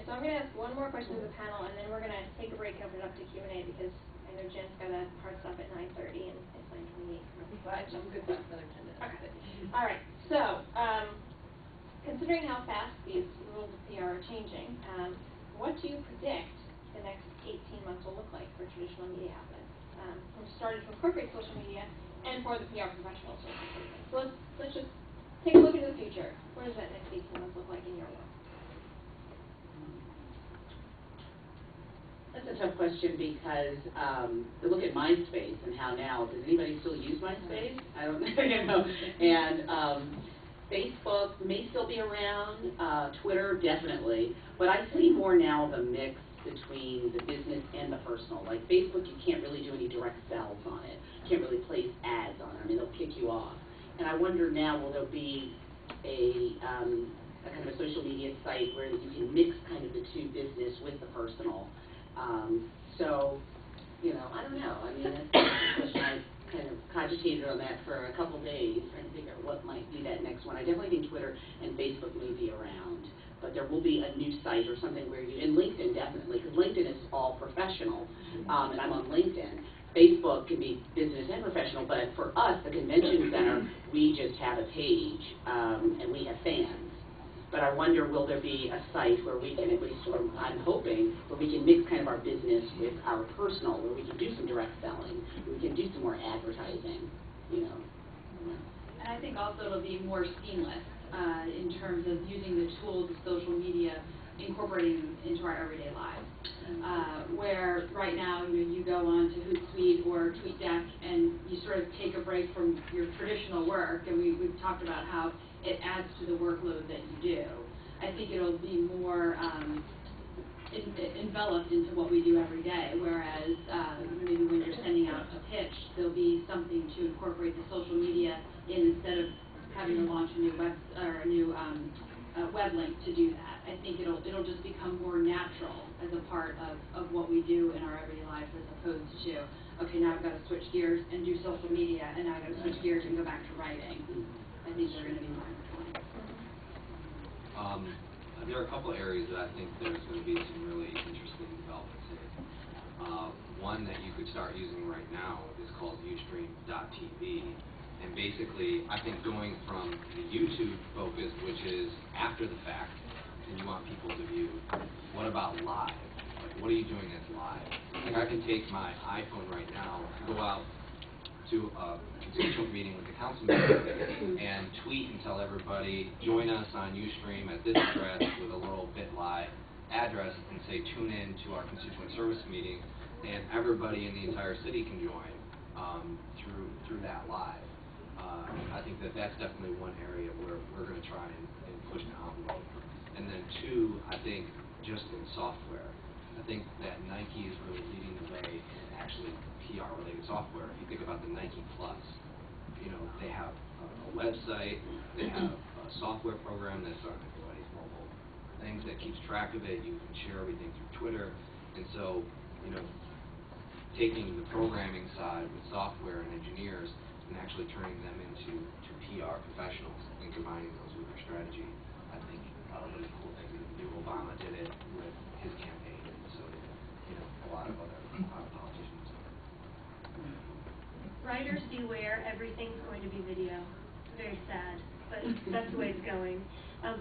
minutes, so I'm going to ask one more question to the panel, and then we're going to take a break and open it up to Q&A, because I know Jen's got a hard stop at 9:30, and it's 9:28. I'm good for another 10 minutes. Okay. All right. So, considering how fast these rules of PR are changing, what do you predict the next 18 months will look like for traditional media outlets? From starting to incorporate social media and for the PR professionals. So let's just take a look into the future. What does that next 18 months look like in your world? That's a tough question because look at MySpace and how now, does anybody still use MySpace? I don't know, And Facebook may still be around, Twitter definitely, but I see more now of a mix between the business and the personal. Like Facebook, you can't really do any direct sells on it. You can't really place ads on it. I mean, they'll kick you off. And I wonder now, will there be a kind of a social media site where you can mix kind of the two, business with the personal? So, I don't know. I mean, that's a question. I kind of cogitated on that for a couple days, trying to figure out what might be that next one. I definitely think Twitter and Facebook may be around, but there will be a new site or something where you, and LinkedIn definitely, because LinkedIn is all professional, and I'm on LinkedIn. Facebook can be business and professional, but for us, the convention center, we just have a page, and we have fans. But I wonder, will there be a site where we can, at least, or I'm hoping, where we can mix kind of our business with our personal, where we can do some direct selling, we can do some more advertising, And I think also it'll be more seamless in terms of using the tools of social media, incorporating them into our everyday lives. Where right now, you go on to Hootsuite or TweetDeck and you sort of take a break from your traditional work, and we've talked about how it adds to the workload that you do. I think it'll be more enveloped into what we do every day, whereas maybe when you're sending out a pitch, there'll be something to incorporate the social media in instead of having to launch a new web link to do that. I think it'll just become more natural as a part of what we do in our everyday lives, as opposed to, okay, now I've got to switch gears and do social media, and now I've got to switch gears and go back to writing. I think they're going to be more intertwined. There are a couple of areas that I think there's going to be some really interesting developments in. One that you could start using right now is called Ustream.tv. And basically, I think going from the YouTube focus, which is after the fact, and you want people to view, what about live? Like, what are you doing that's live? Like, I can take my iPhone right now, go out to a constituent meeting with the council member and tweet and tell everybody, join us on Ustream at this address with a little BitLive address, and say, tune in to our constituent service meeting, and everybody in the entire city can join through that live. I think that's definitely one area where we're going to try and push the envelope. And then two, I think just in software. I think that Nike is really leading the way in actually PR-related software. If you think about the Nike Plus, they have a website, they have a software program that's on everybody's mobile things that keeps track of it. You can share everything through Twitter. And so, taking the programming side with software and engineers and actually turning them into PR professionals and combining those with their strategy, I think are really cool things you can do. Obama did it with his campaign, and so did a lot of other politicians. Writers beware, everything's going to be video. It's very sad, but that's the way it's going.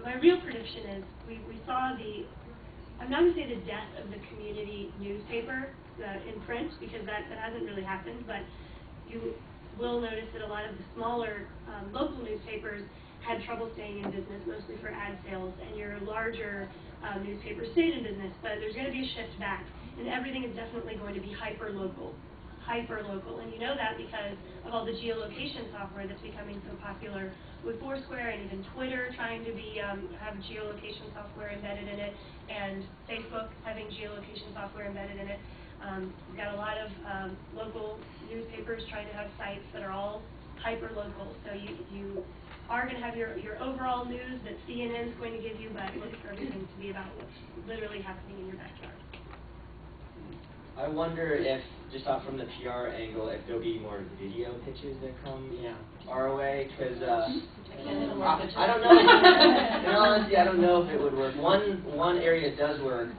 My real prediction is we saw I'm not going to say the death of the community newspaper in print, because that hasn't really happened, but you will notice that a lot of the smaller local newspapers had trouble staying in business, mostly for ad sales, and your larger newspapers stayed in business, but there's going to be a shift back, and everything is definitely going to be hyper-local, and you know that because of all the geolocation software that's becoming so popular with Foursquare, and even Twitter trying to have geolocation software embedded in it, and Facebook having geolocation software embedded in it. We've got a lot of local newspapers trying to have sites that are all hyper-local. So you are going to have your overall news that CNN is going to give you, but look for everything to be about what's literally happening in your backyard. I wonder if, just off from the PR angle, if there'll be more video pitches that come our way, because I don't know. In all honesty, I don't know if it would work. One area that does work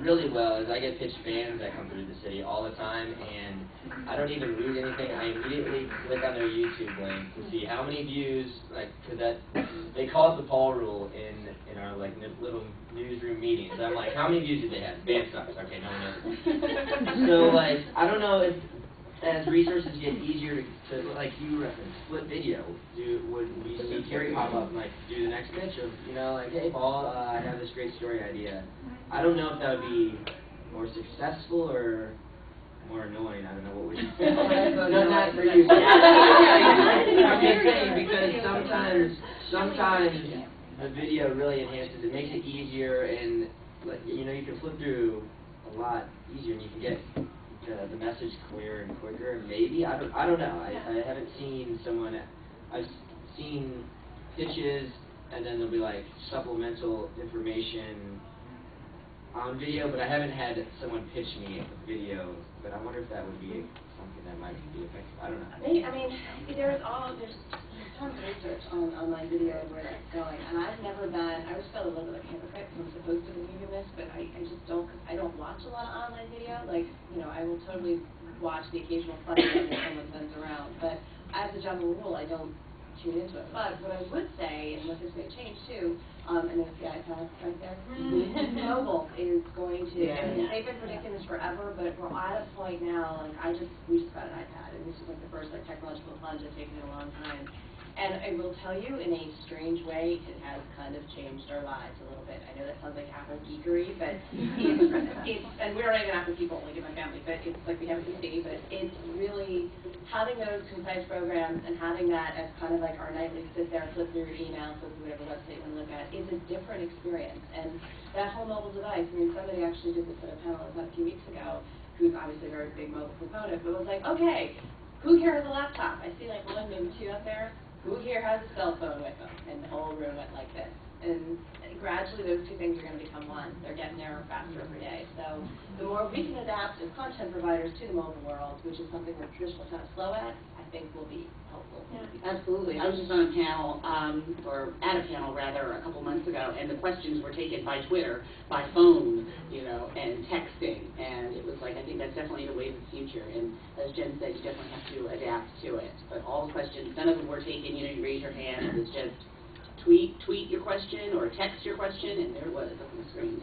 really well is I get pitched bands that come through the city all the time, and I don't even read anything. I immediately click on their YouTube link to see how many views, because they call it the Paul rule in our little newsroom meetings. I'm like, how many views did they have? Band sucks. Okay, no one knows. So I don't know if as resources get easier to like you referenced, split video. Would we see Terry pop up and do the next pitch of hey Paul, I have this great story idea. I don't know if that would be more successful or more annoying. I don't know what would you say. No, not for you. I'm just saying because sometimes the video really enhances. It makes it easier, and you can flip through a lot easier, and you can get the message clearer and quicker. And maybe I don't know. I haven't seen someone. I've seen pitches, and then there'll be supplemental information on video, but I haven't had someone pitch me a video. But I wonder if that would be something that might be effective. I don't know. There's tons of research on online video and where that's going, and I always felt a little bit like a hypocrite because I'm supposed to believe in this, but I just don't, because I don't watch a lot of online video. I will totally watch the occasional funny one that someone sends around, but as a general rule, I don't tune into it. But what I would say, and what this may change too, and there's the iPad right there, mobile is going to, they've been predicting this forever, but we're at a point now, we just got an iPad, and this is the first technological plunge that's taken in a long time. And I will tell you, in a strange way, it has kind of changed our lives a little bit. I know that sounds like Apple geekery, but and we're not even Apple people, in my family, but it's like we have a PC, but it's really having those concise programs and having that as kind of like our nightly sit there, flip through your email, flip through whatever website you want to look at. It's a different experience. And that whole mobile device, somebody actually did this at a panel a few weeks ago, who's obviously a very big mobile proponent, but was like, okay, who here has a laptop? I see one, maybe two out there. Who here has a cell phone with them? And the whole room went like this. And gradually those two things are going to become one. They're getting there faster every day. So the more we can adapt as content providers to the mobile world, which is something we're traditionally kind of slow at, I think will be helpful. Yeah. Absolutely. I was just on a panel, or at a panel rather, a couple months ago, and the questions were taken by Twitter, by phone, and texting. And it was I think that's definitely the wave of the future. And as Jen said, you definitely have to adapt to it. But all the questions, none of them were taken, you raise your hand, it was just tweet your question or text your question, and there it was up on the screen.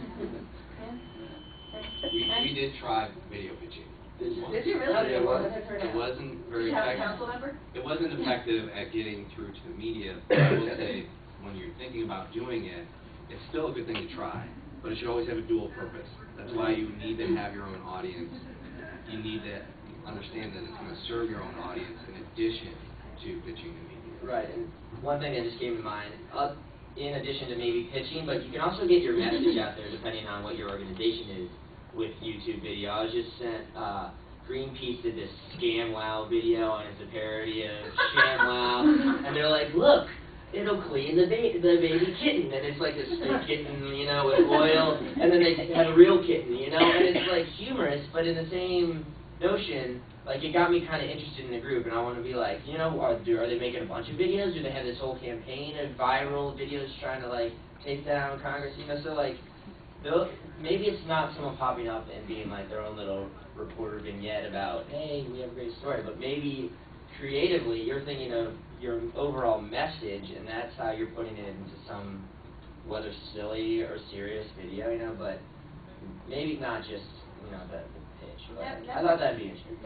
We did try video pitching. Did you really? It wasn't very effective. Did you have a effective. council member? It wasn't effective at getting through to the media. But I will say, when you're thinking about doing it, it's still a good thing to try, but it should always have a dual purpose. That's why you need to have your own audience. You need to understand that it's going to serve your own audience in addition to pitching the media. Right, and one thing that just came to mind, in addition to maybe pitching, but you can also get your message out there depending on what your organization is with YouTube video. I was just sent, Greenpeace did this Scam Wow video, and it's a parody of Sham Wow, and they're like, look, it'll clean the baby kitten, and it's this fake kitten, with oil, and then they have a real kitten, and it's humorous, but in the same notion, it got me kind of interested in the group, and I want to be are they making a bunch of videos? Do they have this whole campaign of viral videos trying to take down Congress? So maybe it's not someone popping up and being their own little reporter vignette about, hey, we have a great story, but maybe creatively you're thinking of your overall message, and that's how you're putting it into some, whether silly or serious video, but maybe not just the pitch. But I thought that'd be interesting.